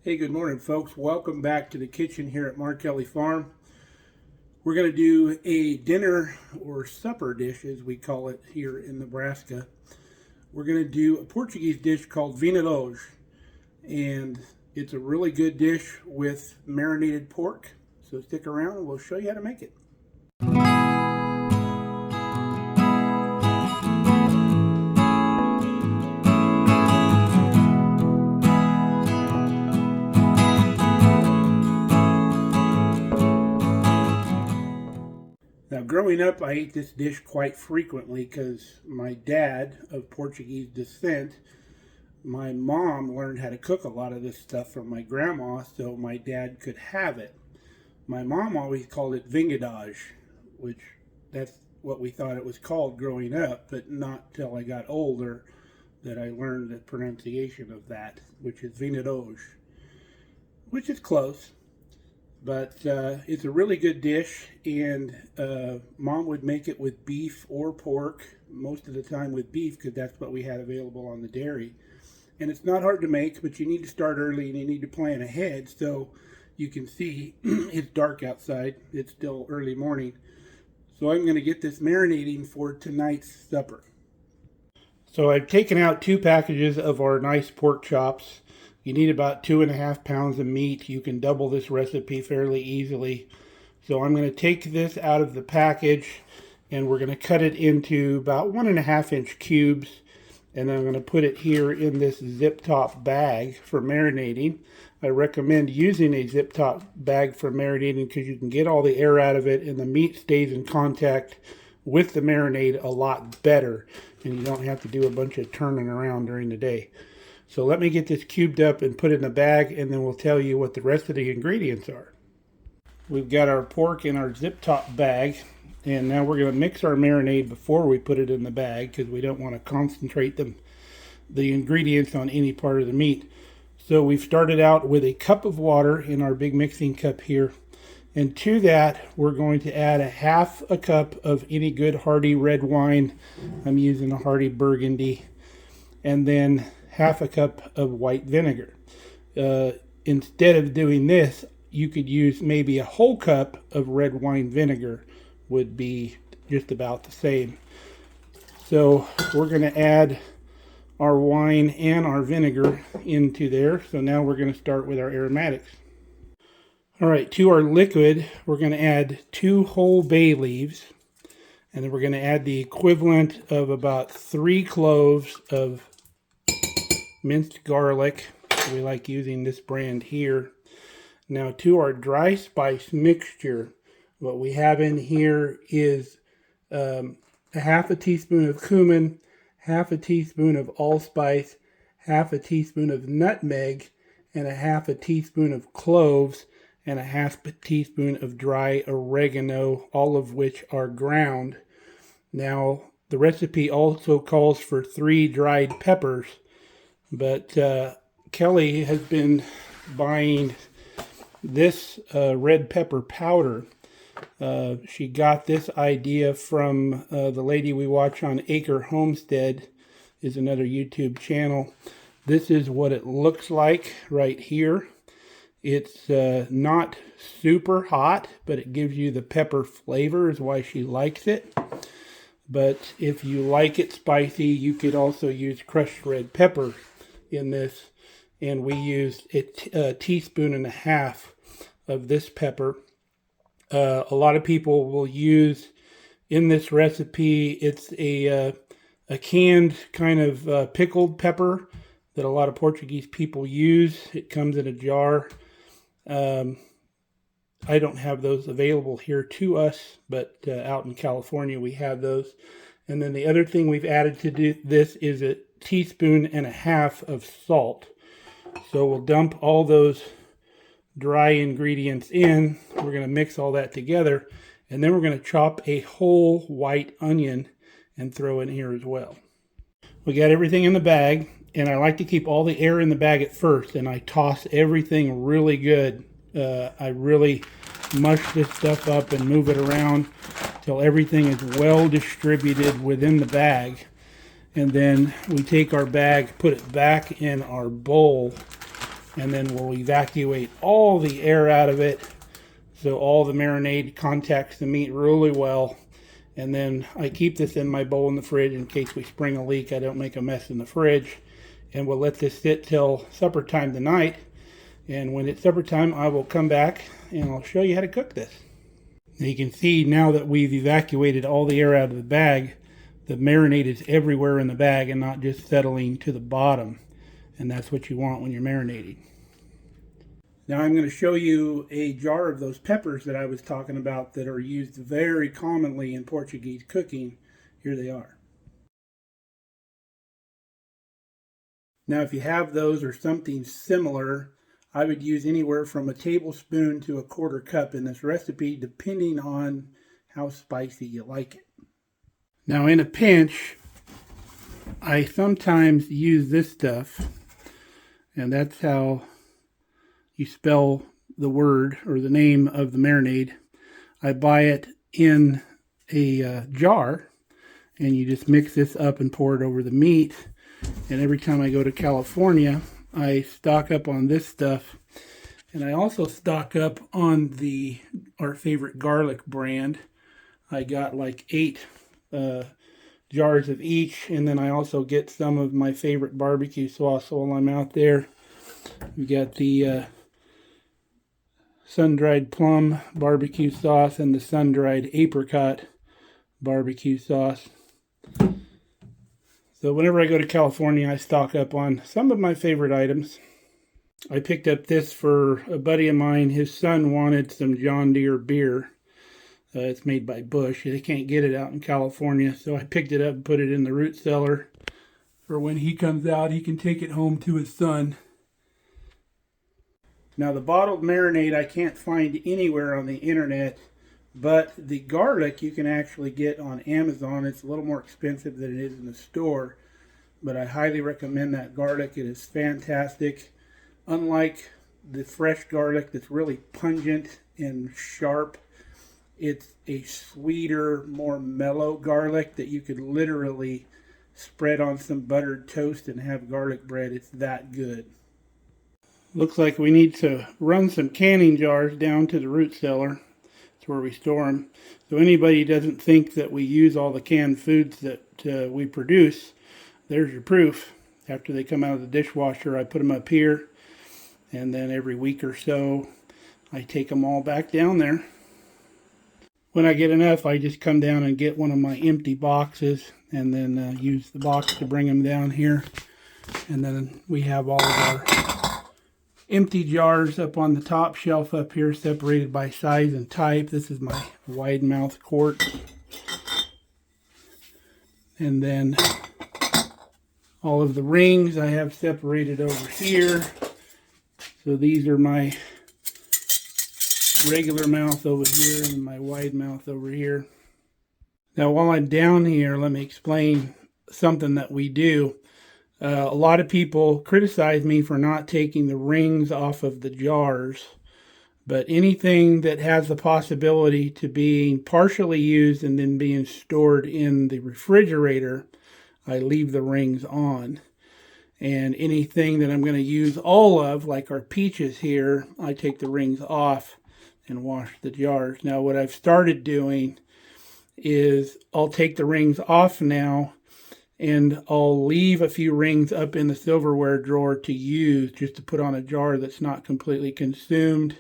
Hey, good morning, folks. Welcome back to the kitchen here at Markelly Farm. We're going to do a dinner or supper dish, as we call it here in Nebraska. We're going to do a Portuguese dish called Vinho, and it's a really good dish with marinated pork. So stick around and we'll show you how to make it. Now, growing up, I ate this dish quite frequently because my dad, of Portuguese descent, my mom learned how to cook a lot of this stuff from my grandma, so my dad could have it. My mom always called it vingadage, which that's what we thought it was called growing up, but not till I got older that I learned the pronunciation of that, which is vingadage, which is close. But it's a really good dish, and Mom would make it with beef or pork, most of the time with beef because that's what we had available on the dairy. And it's not hard to make, but you need to start early and you need to plan ahead. So you can see it's dark outside. It's still early morning. So I'm going to get this marinating for tonight's supper. So I've taken out 2 packages of our nice pork chops. You need about 2.5 pounds of meat. You can double this recipe fairly easily. So I'm going to take this out of the package and we're going to cut it into about 1.5 inch cubes. And I'm going to put it here in this zip top bag for marinating. I recommend using a zip top bag for marinating because you can get all the air out of it and the meat stays in contact with the marinade a lot better. And you don't have to do a bunch of turning around during the day. So let me get this cubed up and put it in the bag, and then we'll tell you what the rest of the ingredients are. We've got our pork in our zip top bag, and now we're going to mix our marinade before we put it in the bag because we don't want to concentrate the ingredients on any part of the meat. So we've started out with a cup of water in our big mixing cup here, and to that we're going to add 1/2 cup of any good hearty red wine. I'm using a hearty Burgundy, and then 1/2 cup of white vinegar. Instead of doing this, you could use maybe a whole cup of red wine vinegar, would be just about the same. So we're going to add our wine and our vinegar into there. So now we're going to start with our aromatics. All right, to our liquid, we're going to add 2 whole bay leaves, and then we're going to add the equivalent of about 3 cloves of minced garlic. We like using this brand here. Now to our dry spice mixture, what we have in here is 1/2 teaspoon of cumin, 1/2 teaspoon of allspice, 1/2 teaspoon of nutmeg, and 1/2 teaspoon of cloves, and 1/2 teaspoon of dry oregano, all of which are ground. Now the recipe also calls for 3 dried peppers, but Kelly has been buying this red pepper powder. She got this idea from the lady we watch on Acre Homestead, is another YouTube channel. This is what it looks like right here. It's not super hot, but it gives you the pepper flavor, is why she likes it. But if you like it spicy, you could also use crushed red pepper in this, and we used a teaspoon and a half of this pepper. A lot of people will use in this recipe, it's a canned kind of pickled pepper that a lot of Portuguese people use. It comes in a jar. I don't have those available here to us, but out in California we have those. And then the other thing we've added to this is a teaspoon and a half of salt. So we'll dump all those dry ingredients in. We're going to mix all that together, and then we're going to chop a whole white onion and throw in here as well. We got everything in the bag, and I like to keep all the air in the bag at first, and I toss everything really good. I really mush this stuff up and move it around till everything is well distributed within the bag. And then we take our bag, put it back in our bowl, and then we'll evacuate all the air out of it so all the marinade contacts the meat really well. And then I keep this in my bowl in the fridge in case we spring a leak. I don't make a mess in the fridge. And we'll let this sit till supper time tonight. And when it's supper time, I will come back and I'll show you how to cook this. And you can see now that we've evacuated all the air out of the bag, the marinade is everywhere in the bag and not just settling to the bottom. And that's what you want when you're marinating. Now I'm going to show you a jar of those peppers that I was talking about that are used very commonly in Portuguese cooking. Here they are. Now if you have those or something similar, I would use anywhere from a tablespoon to a quarter cup in this recipe, depending on how spicy you like it. Now in a pinch, I sometimes use this stuff, and that's how you spell the word or the name of the marinade. I buy it in a jar, and you just mix this up and pour it over the meat. And every time I go to California, I stock up on this stuff. And I also stock up on our favorite garlic brand. I got like 8 jars of each, and then I also get some of my favorite barbecue sauce while I'm out there. We got the sun-dried plum barbecue sauce and the sun-dried apricot barbecue sauce. So whenever I go to California, I stock up on some of my favorite items. I picked up this for a buddy of mine. His son wanted some John Deere beer. It's made by Bush. They can't get it out in California, so I picked it up and put it in the root cellar. For when he comes out, he can take it home to his son. Now the bottled marinade I can't find anywhere on the internet, but the garlic you can actually get on Amazon. It's a little more expensive than it is in the store, but I highly recommend that garlic. It is fantastic. Unlike the fresh garlic that's really pungent and sharp, it's a sweeter, more mellow garlic that you could literally spread on some buttered toast and have garlic bread. It's that good. Looks like we need to run some canning jars down to the root cellar. That's where we store them. So anybody doesn't think that we use all the canned foods that we produce, there's your proof. After they come out of the dishwasher, I put them up here, and then every week or so, I take them all back down there. When I get enough, I just come down and get one of my empty boxes and then use the box to bring them down here. And then we have all of our empty jars up on the top shelf up here, separated by size and type. This is my wide mouth quart. And then all of the rings I have separated over here. So these are my regular mouth over here and my wide mouth over here. Now while I'm down here, let me explain something that we do. A lot of people criticize me for not taking the rings off of the jars, but anything that has the possibility to being partially used and then being stored in the refrigerator, I leave the rings on. And anything that I'm going to use all of, like our peaches here, I take the rings off and wash the jars. Now what I've started doing is I'll take the rings off now, and I'll leave a few rings up in the silverware drawer to use, just to put on a jar that's not completely consumed.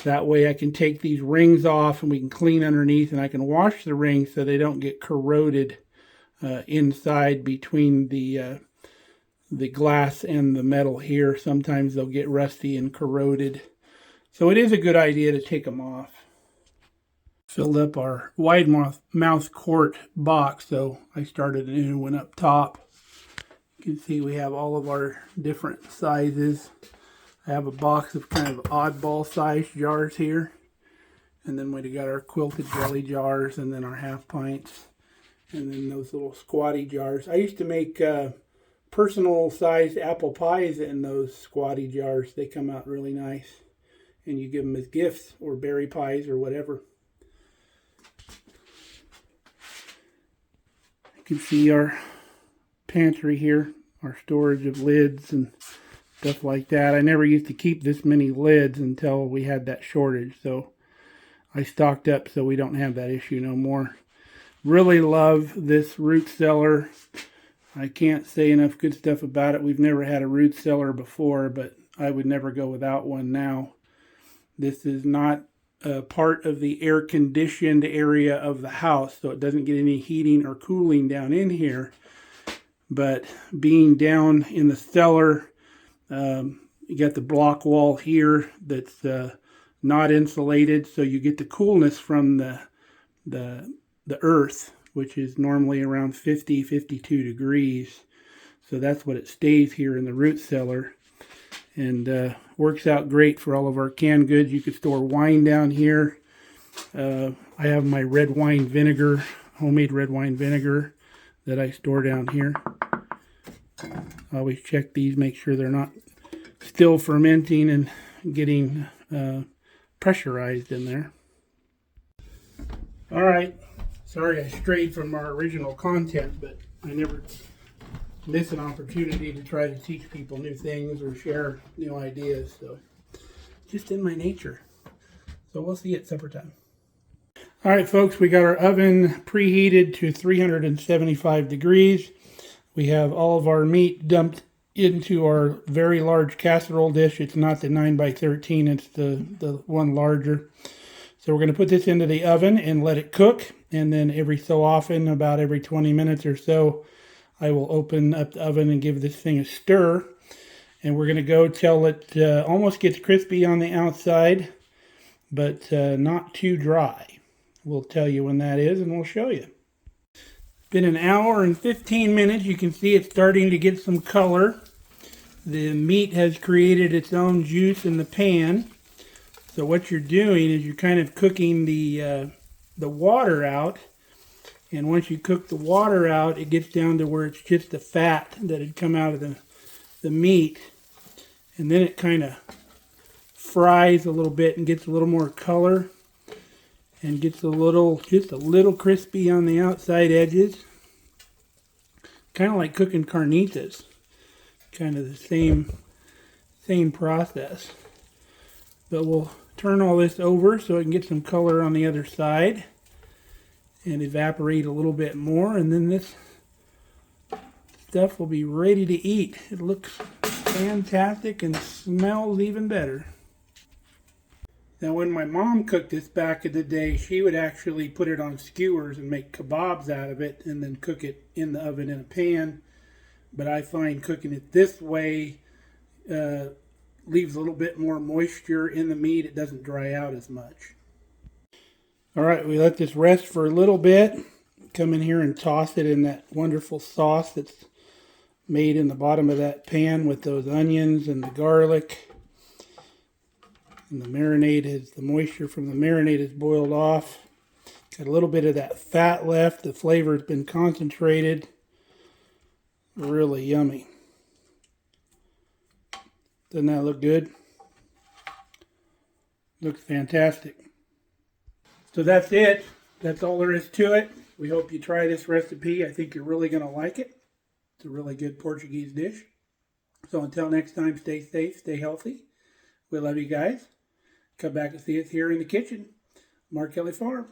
That way I can take these rings off and we can clean underneath, and I can wash the rings so they don't get corroded inside between the glass and the metal here. Sometimes they'll get rusty and corroded. So it is a good idea to take them off. Filled up our wide mouth quart box, so I started a new one up top. You can see we have all of our different sizes. I have a box of kind of oddball sized jars here, and then we got our quilted jelly jars, and then our half pints, and then those little squatty jars. I used to make personal sized apple pies in those squatty jars. They come out really nice, and you give them as gifts or berry pies or whatever. You can see our pantry here, our storage of lids and stuff like that. I never used to keep this many lids until we had that shortage, so I stocked up so we don't have that issue no more. Really love this root cellar. I can't say enough good stuff about it. We've never had a root cellar before, but I would never go without one now. This is not a part of the air-conditioned area of the house, so it doesn't get any heating or cooling down in here. But being down in the cellar, you got the block wall here that's not insulated, so you get the coolness from the earth, which is normally around 50, 52 degrees. So that's what it stays here in the root cellar. And works out great for all of our canned goods. You could store wine down here. I have my red wine vinegar, homemade red wine vinegar that I store down here. I always check these, make sure they're not still fermenting and getting pressurized in there. All right. Sorry I strayed from our original content, but I never miss an opportunity to try to teach people new things or share new ideas. So just in my nature. So we'll see you at supper time. All right, folks, we got our oven preheated to 375 degrees. We have all of our meat dumped into our very large casserole dish. It's not the 9x13, it's the one larger. So we're going to put this into the oven and let it cook. And then every so often, about every 20 minutes or so, I will open up the oven and give this thing a stir. And we're going to go till it almost gets crispy on the outside, but not too dry. We'll tell you when that is, and we'll show you. It's been an hour and 15 minutes. You can see it's starting to get some color. The meat has created its own juice in the pan. So what you're doing is you're kind of cooking the water out. And once you cook the water out, it gets down to where it's just the fat that had come out of the meat. And then it kind of fries a little bit and gets a little more color. And gets just a little crispy on the outside edges. Kind of like cooking carnitas. Kind of the same process. But we'll turn all this over so it can get some color on the other side and evaporate a little bit more, and then this stuff will be ready to eat. It looks fantastic and smells even better. Now when my mom cooked this back in the day, she would actually put it on skewers and make kebabs out of it and then cook it in the oven in a pan. But I find cooking it this way leaves a little bit more moisture in the meat. It doesn't dry out as much. All right, we let this rest for a little bit. Come in here and toss it in that wonderful sauce that's made in the bottom of that pan with those onions and the garlic. And the marinade the moisture from the marinade is boiled off. Got a little bit of that fat left. The flavor has been concentrated. Really yummy. Doesn't that look good? Looks fantastic. So that's it. That's all there is to it. We hope you try this recipe. I think you're really going to like it. It's a really good Portuguese dish. So until next time, stay safe, stay healthy. We love you guys. Come back and see us here in the kitchen. Markelly Farm.